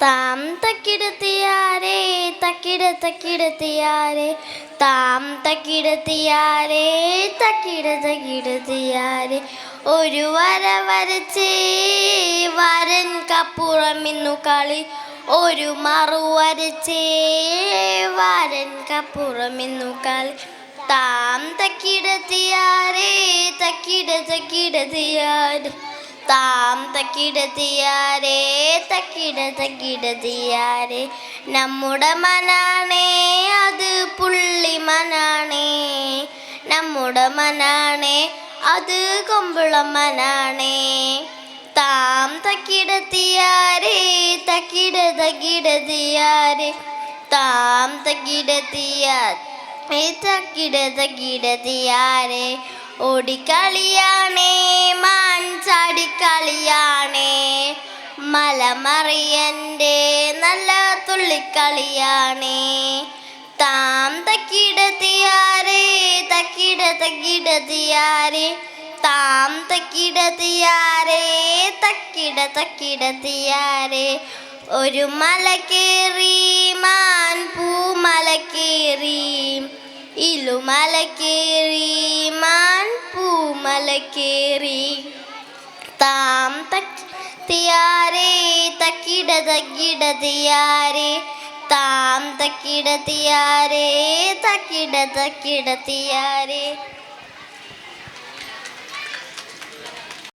താം തക്കിടത്തിയാരേ തക്കിടത്തിയാരേ താം തക്കിടത്തിയാരേ തക്കിടത്തിയാരേ ഒരു വര വരച്ചേ വരൻകപ്പുറമിന്നു കളി ഒരു മറു വരച്ചേ വരൻകപ്പുറമിന്നു കളി താം തക്കിടത്തിയാരേ തക്കിടത്തിയാരേ താം തക്കിടത്തിയാരേ തക്കിടത്തിയാരേ നമ്മുടെ മനാണേ അത് പുള്ളി മനാണേ നമ്മുടെ മനാണേ അത് കൊമ്പുളം മനാണേ താം തക്കിടത്തിയാരേ തക്കിടത്തിയാരേ താം തക്കിടത്തിയാരേ തക്കിടത്തിയാരേ ഓടിക്കളിയാണേ മാൻ ചാടിക്കളിയാണേ മലമറിയൻ്റെ നല്ല തുള്ളിക്കളിയാണേ താം തക്കിടത്തിയാരേ തക്കിടത്തിയാരേ താം തക്കിടത്തിയാരേ തക്കിടത്തിയാരേ ഒരു മല കേറി മാൻ പൂമല കേറി ഇലുമല കേറി മാൻ പൂമല കേറി താം തക്കിടത്തിയാരേ തക്കിടത്തിയാരേ താം തക്കിടത്തിയാരേ തക്കിടത്തിയാരേ